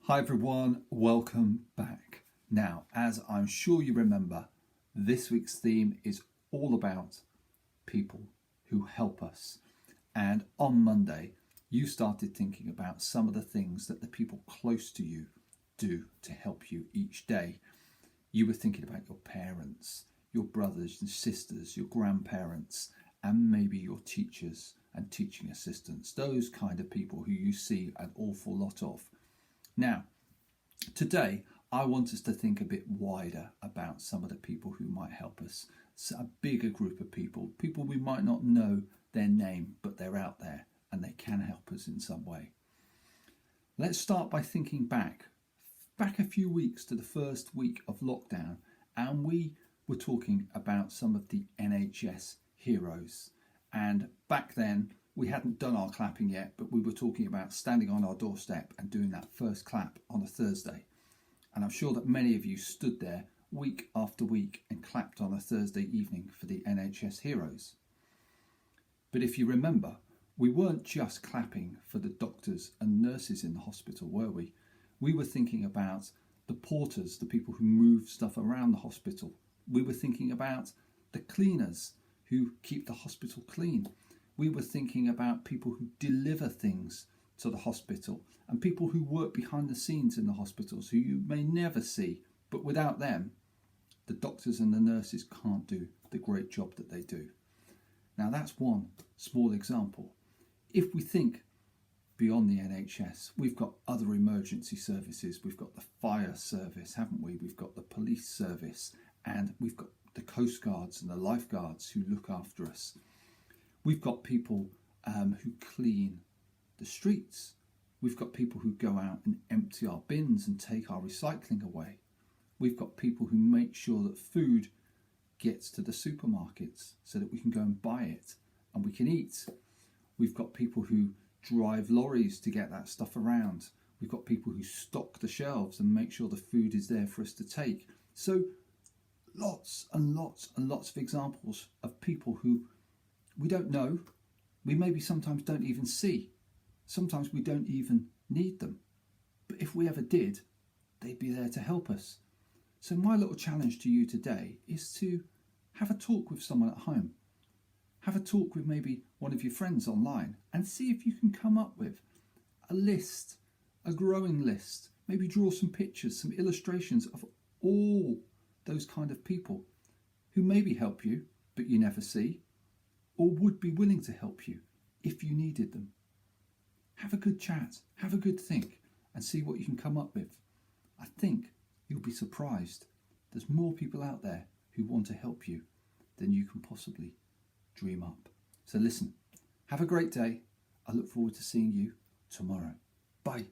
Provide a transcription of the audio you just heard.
Hi everyone, welcome back. Now, as I'm sure you remember, this week's theme is all about people who help us. And on Monday, you started thinking about some of the things that the people close to you do to help you each day. You were thinking about your parents, your brothers and sisters, your grandparents, and maybe your teachers and teaching assistants, those kind of people who you see an awful lot of. Now, today I want us to think a bit wider about some of the people who might help us. It's a bigger group of people we might not know their name, but they're out there and they can help us in some way. Let's start by thinking back a few weeks to the first week of lockdown, and we were talking about some of the NHS heroes. And back then we hadn't done our clapping yet, but we were talking about standing on our doorstep and doing that first clap on a Thursday. And I'm sure that many of you stood there week after week and clapped on a Thursday evening for the NHS heroes. But if you remember, we weren't just clapping for the doctors and nurses in the hospital, were we? We were thinking about the porters, the people who move stuff around the hospital. We were thinking about the cleaners who keep the hospital clean. We were thinking about people who deliver things to the hospital and people who work behind the scenes in the hospitals who you may never see, but without them, the doctors and the nurses can't do the great job that they do. Now that's one small example. If we think beyond the NHS, we've got other emergency services. We've got the fire service, haven't we? We've got the police service, and we've got the coast guards and the lifeguards who look after us. We've got people who clean the streets. We've got people who go out and empty our bins and take our recycling away. We've got people who make sure that food gets to the supermarkets so that we can go and buy it and we can eat. We've got people who drive lorries to get that stuff around. We've got people who stock the shelves and make sure the food is there for us to take. So lots and lots and lots of examples of people who we don't know, we maybe sometimes don't even see. Sometimes we don't even need them. But if we ever did, they'd be there to help us. So my little challenge to you today is to have a talk with someone at home. Have a talk with maybe one of your friends online and see if you can come up with a list, a growing list. Maybe draw some pictures, some illustrations of all those kind of people who maybe help you, but you never see, or would be willing to help you if you needed them. Have a good chat, have a good think, and see what you can come up with. I think you'll be surprised. There's more people out there who want to help you than you can possibly dream up. So listen, have a great day. I look forward to seeing you tomorrow. Bye.